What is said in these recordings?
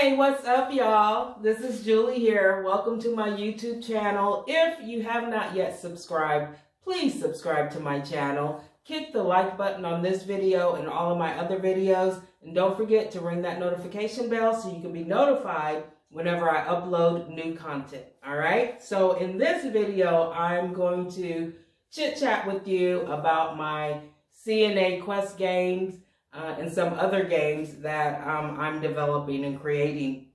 Hey, what's up, y'all? This is Julie here. Welcome to my YouTube channel. If you have not yet subscribed, please subscribe to my channel. Click the like button on this video and all of my other videos. And don't forget to ring that notification bell so you can be notified whenever I upload new content. All right? So in this video, I'm going to chit-chat with you about my CNA Quest games and some other games that I'm developing and creating.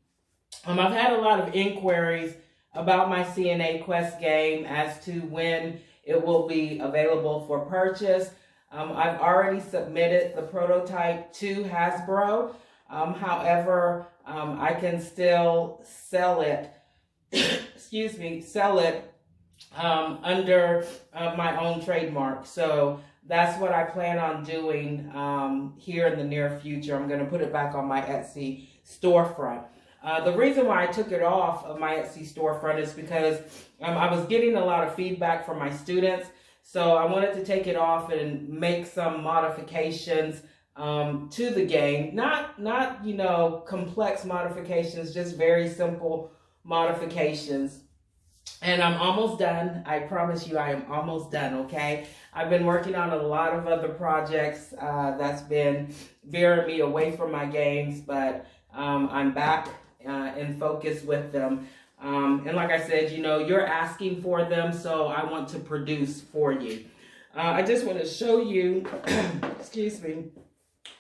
I've had a lot of inquiries about my CNA Quest game as to when it will be available for purchase. I've already submitted the prototype to Hasbro. However, I can still sell it, sell it under my own trademark. So that's what I plan on doing here in the near future. I'm going to put it back on my Etsy storefront. The reason why I took it off of my Etsy storefront is because I was getting a lot of feedback from my students. So I wanted to take it off and make some modifications to the game. Not you know, complex modifications, just very simple modifications. And I'm almost done. I promise you I am almost done, okay? I've been working on a lot of other projects that's been veering me away from my games, but I'm back in focus with them. And like I said, you know, you're asking for them, so I want to produce for you. I just want to show you, excuse me,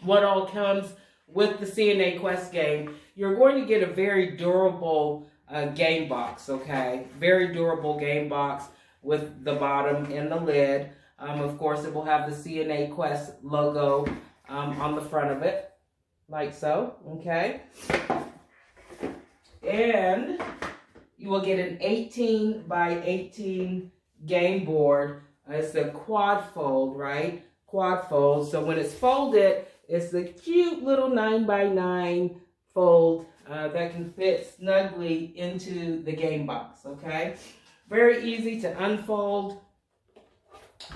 what all comes with the CNA Quest game. You're going to get a very durable game box, okay? Very durable game box with the bottom and the lid. Of course, it will have the CNA Quest logo on the front of it, like so, okay? And you will get an 18 by 18 game board. It's a quad fold, right? Quad fold. So when it's folded, it's a cute little 9 by 9 fold that can fit snugly into the game box, okay? Very easy to unfold.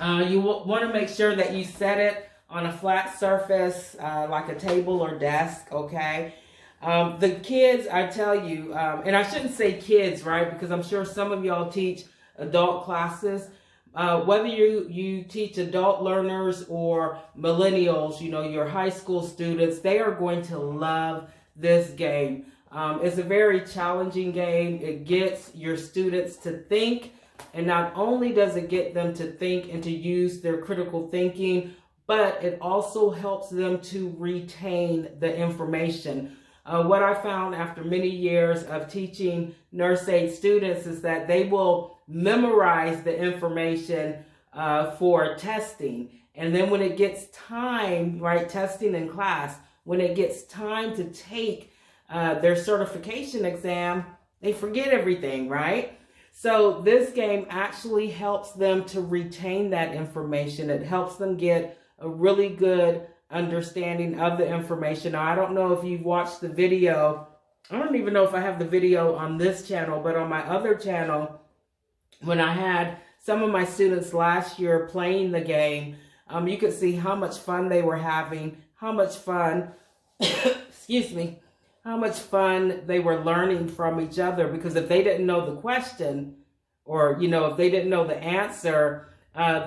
You want to make sure that you set it on a flat surface like a table or desk, okay? The kids, I tell you, and I shouldn't say kids, right? Because I'm sure some of y'all teach adult classes. Whether you teach adult learners or millennials, you know, your high school students, they are going to love this game. It's a very challenging game. It gets your students to think, and not only does it get them to think and to use their critical thinking, but it also helps them to retain the information. What I found after many years of teaching nurse aide students is that they will memorize the information for testing. And then when it gets time, right, testing in class, when it gets time to take their certification exam, they forget everything, right? So this game actually helps them to retain that information. It helps them get a really good understanding of the information. Now, I don't know if you've watched the video. I don't even know if I have the video on this channel, but on my other channel, when I had some of my students last year playing the game, you could see how much fun they were having, how much fun, excuse me, how much fun they were learning from each other. Because if they didn't know the question, or, you know, if they didn't know the answer,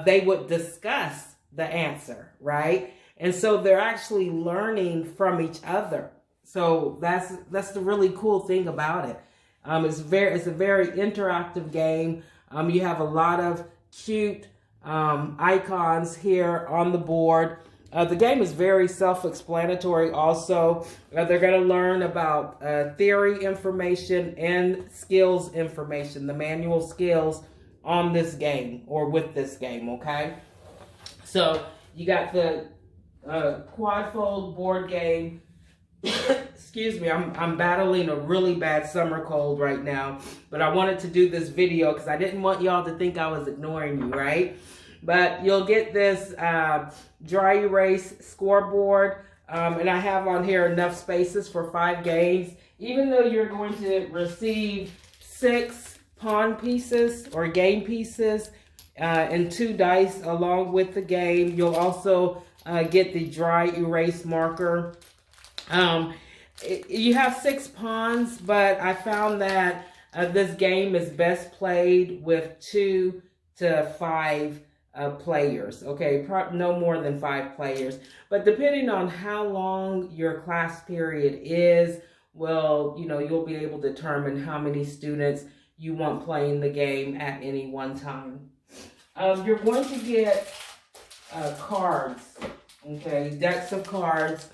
they would discuss the answer, right? And so they're actually learning from each other. So that's the really cool thing about it. It's a very interactive game. You have a lot of cute icons here on the board. The game is very self-explanatory also. They're going to learn about theory information and skills information, the manual skills on this game or with this game, okay? So you got the quad fold board game. Excuse me, I'm battling a really bad summer cold right now, but I wanted to do this video because I didn't want y'all to think I was ignoring you, right? But you'll get this dry erase scoreboard, and I have on here enough spaces for 5 games. Even though you're going to receive 6 pawn pieces or game pieces and 2 dice along with the game, you'll also get the dry erase marker. you have 6 pawns, but I found that this game is best played with 2 to 5 players. Okay, no more than 5 players. But depending on how long your class period is, well, you'll be able to determine how many students you want playing the game at any one time. You're going to get cards, okay, decks of cards.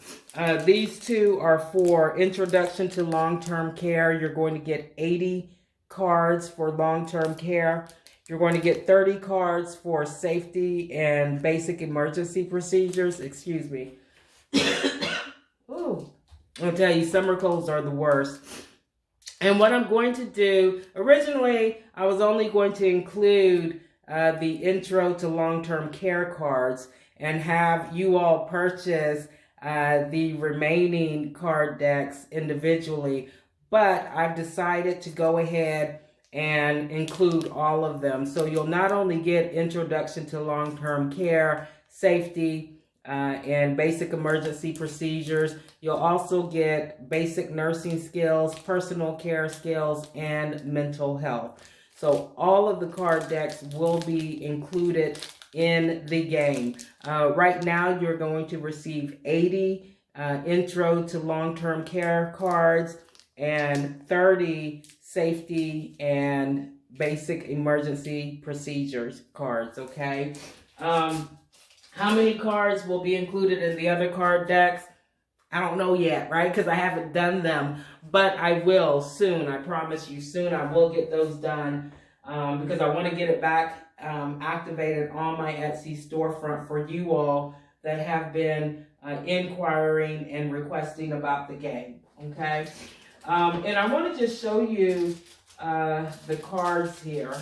These 2 are for Introduction to Long-Term Care. You're going to get 80 cards for long-term care. You're going to get 30 cards for Safety and Basic Emergency Procedures. Excuse me. Ooh. I'll tell you, summer colds are the worst. And what I'm going to do, originally, I was only going to include the Intro to Long-Term Care cards and have you all purchase the remaining card decks individually. But I've decided to go ahead and include all of them. So you'll not only get Introduction to Long-Term Care, Safety, and Basic Emergency Procedures. You'll also get Basic Nursing Skills, Personal Care Skills, and Mental Health. So all of the card decks will be included in the game. Right now, you're going to receive 80 Intro to Long-Term Care cards and 30 Safety and Basic Emergency Procedures cards, okay? How many cards will be included in the other card decks? I don't know yet, right? Because I haven't done them, but I will soon. I promise you soon I will get those done because I want to get it back activated on my Etsy storefront for you all that have been inquiring and requesting about the game, okay? And I want to just show you the cards here.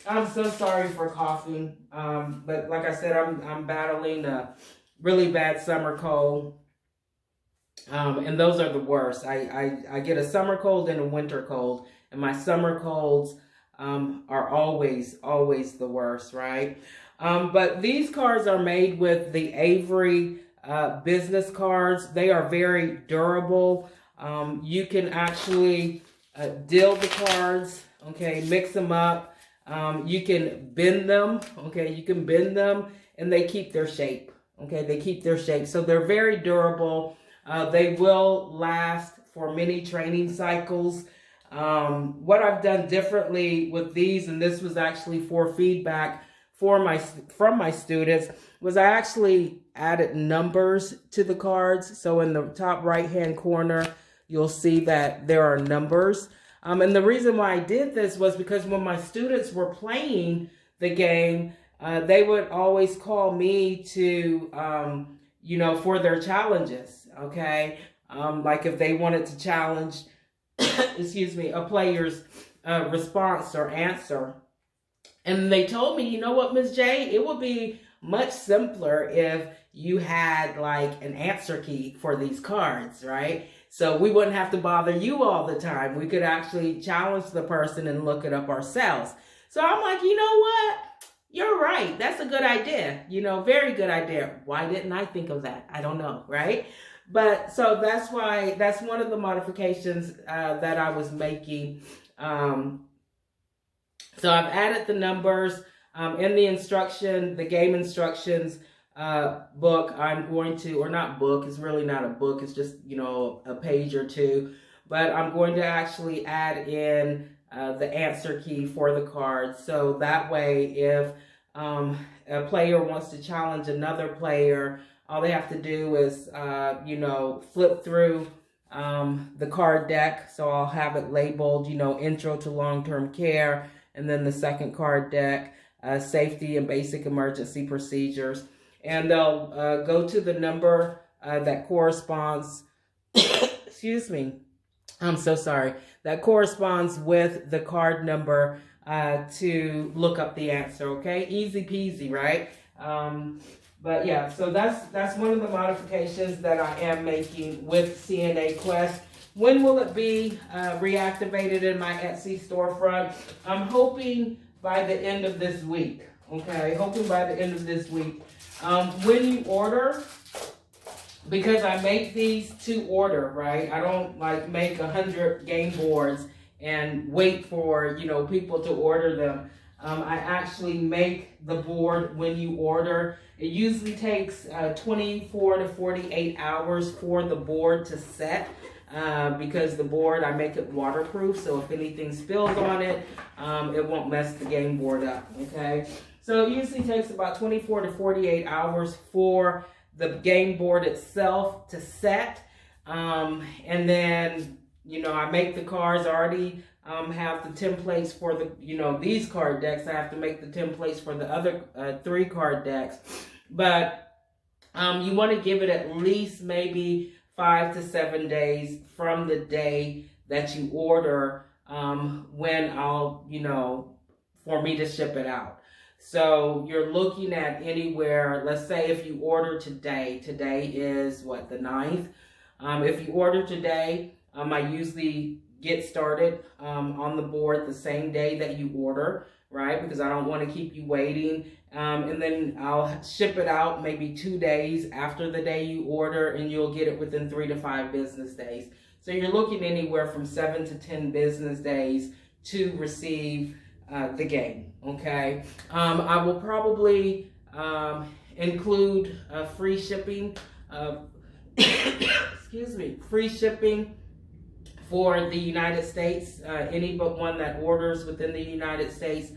I'm so sorry for coughing, but like I said, I'm battling a really bad summer cold, and those are the worst. I get a summer cold and a winter cold, and my summer colds are always the worst, right? But these cards are made with the Avery business cards. They are very durable. You can actually deal the cards, okay, mix them up. You can bend them, okay, you can bend them, and they keep their shape, okay, they keep their shape. So they're very durable. They will last for many training cycles. What I've done differently with these, and this was actually for feedback from my students, was I actually added numbers to the cards. So in the top right-hand corner, you'll see that there are numbers. And the reason why I did this was because when my students were playing the game, they would always call me to, for their challenges, okay? Like if they wanted to challenge, excuse me, a player's response or answer. And they told me, you know what, Ms. J, it would be much simpler if you had like an answer key for these cards, right? So we wouldn't have to bother you all the time. We could actually challenge the person and look it up ourselves. So I'm like, you know what? You're right. That's a good idea. Very good idea. Why didn't I think of that? I don't know, right? But so that's one of the modifications that I was making. So I've added the numbers in the instruction, the game instructions book. I'm going to, or not book, it's really not a book, it's just, a page or two. But I'm going to actually add in the answer key for the card. So that way, if a player wants to challenge another player, all they have to do is, flip through the card deck. So I'll have it labeled, Intro to Long-Term Care. And then the second card deck, Safety and Basic Emergency Procedures. And they'll go to the number that corresponds, excuse me, I'm so sorry, that corresponds with the card number to look up the answer, okay? Easy peasy, right? But yeah, so that's one of the modifications that I am making with CNA Quest. When will it be reactivated in my Etsy storefront? I'm hoping by the end of this week, okay? Hoping by the end of this week. When you order, because I make these to order, right? I don't like make 100 game boards and wait for, you know, people to order them. I actually make the board when you order. It usually takes 24 to 48 hours for the board to set, because the board, I make it waterproof, so if anything spills on it, it won't mess the game board up, okay? So it usually takes about 24 to 48 hours for the game board itself to set. And then, you know, I make the cards. I already have the templates for the, you know, these card decks. I have to make the templates for the other 3 card decks. But you want to give it at least maybe 5 to 7 days from the day that you order, when I'll, you know, for me to ship it out. So you're looking at anywhere, let's say if you order today is what, the 9th? If you order today, I usually get started on the board the same day that you order, right? Because I don't want to keep you waiting. And then I'll ship it out maybe 2 days after the day you order, and you'll get it within 3 to 5 business days. So you're looking anywhere from 7 to 10 business days to receive the game, okay? I will probably include free shipping, excuse me, free shipping for the United States, any but one that orders within the United States,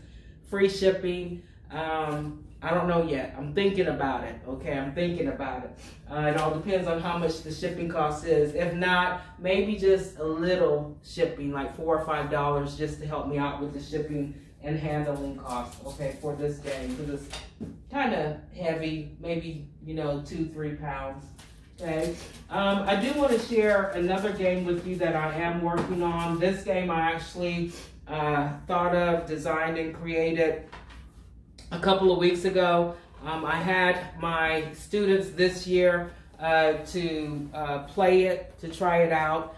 free shipping. I don't know yet. I'm thinking about it, okay? I'm thinking about it. It all depends on how much the shipping cost is. If not, maybe just a little shipping, like $4 or $5, just to help me out with the shipping and handling costs, okay, for this game, because it's kind of heavy, maybe, you know, 2-3 pounds, okay. I do want to share another game with you that I am working on. This game I actually thought of, designed, and created a couple of weeks ago. I had my students this year to play it, to try it out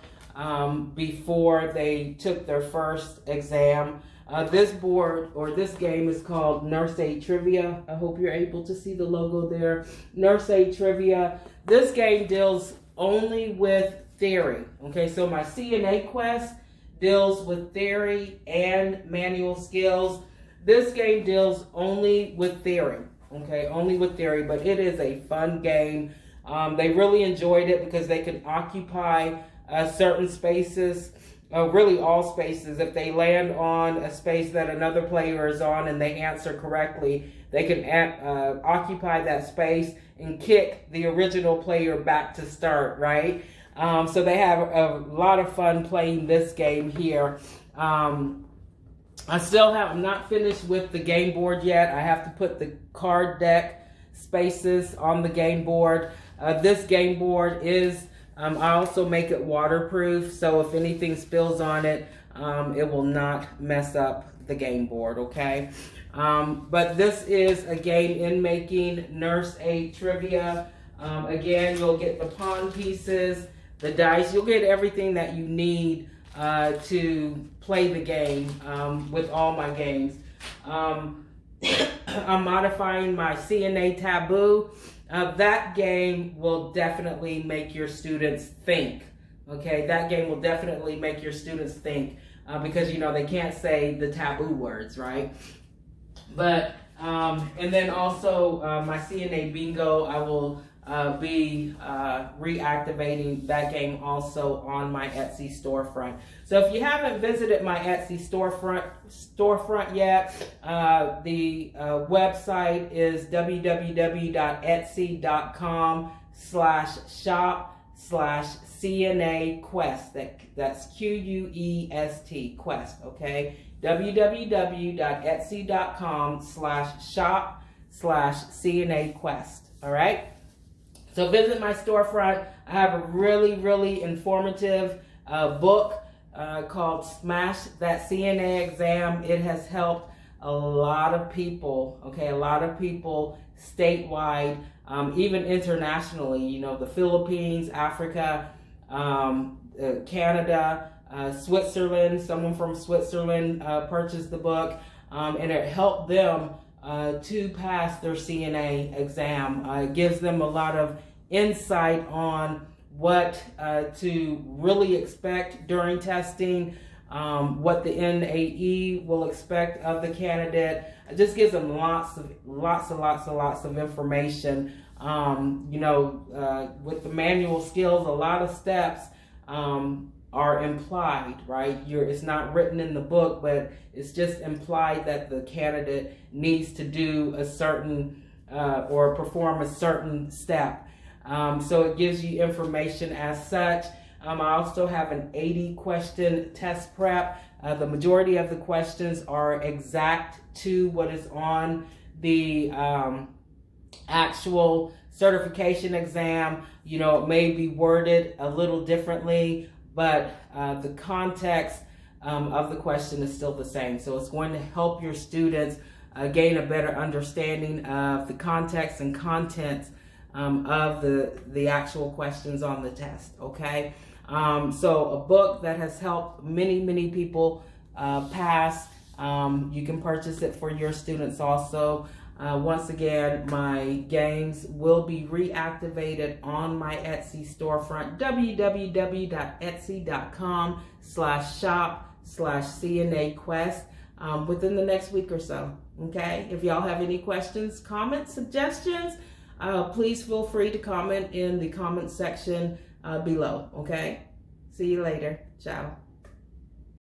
before they took their first exam. This board, or this game, is called Nurse Aide Trivia. I hope you're able to see the logo there. Nurse Aide Trivia. This game deals only with theory. Okay, so my CNA quest deals with theory and manual skills. This game deals only with theory. Okay, only with theory, but it is a fun game. They really enjoyed it because they could occupy certain spaces. Really all spaces. If they land on a space that another player is on and they answer correctly, they can occupy that space and kick the original player back to start, right? So they have a lot of fun playing this game here. I'm not finished with the game board yet. I have to put the card deck spaces on the game board. This game board is I also make it waterproof, so if anything spills on it, it will not mess up the game board, okay? But this is a game in making, Nurse Aide Trivia. Again, you'll get the pawn pieces, the dice, you'll get everything that you need to play the game with all my games. I'm modifying my CNA Taboo. That game will definitely make your students think. Okay, that game will definitely make your students think because, you know, they can't say the taboo words, right? But, and then also my CNA Bingo, I will be reactivating that game also on my Etsy storefront. So if you haven't visited my Etsy storefront yet, the website is www.etsy.com/shop/CNA Quest. That's QUEST, Quest, okay? www.etsy.com/shop/CNA Quest, all right? So visit my storefront. I have a really, really informative book called Smash That CNA Exam. It has helped a lot of people, okay, a lot of people statewide, even internationally, you know, the Philippines, Africa, Canada, Switzerland. Someone from Switzerland purchased the book, and it helped them to pass their CNA exam. It gives them a lot of insight on what to really expect during testing, what the NAE will expect of the candidate. It just gives them lots of information. With the manual skills, a lot of steps are implied, right? It's not written in the book, but it's just implied that the candidate needs to do a certain or perform a certain step. So it gives you information as such. I also have an 80 question test prep. The majority of the questions are exact to what is on the actual certification exam. It may be worded a little differently, but the context of the question is still the same. So it's going to help your students gain a better understanding of the context and contents of the actual questions on the test, okay? So a book that has helped many people pass. You can purchase it for your students also. Once again, my games will be reactivated on my Etsy storefront, www.etsy.com/shop/CNA-Quest, within the next week or so, okay? If y'all have any questions, comments, suggestions, please feel free to comment in the comment section below, okay? See you later. Ciao.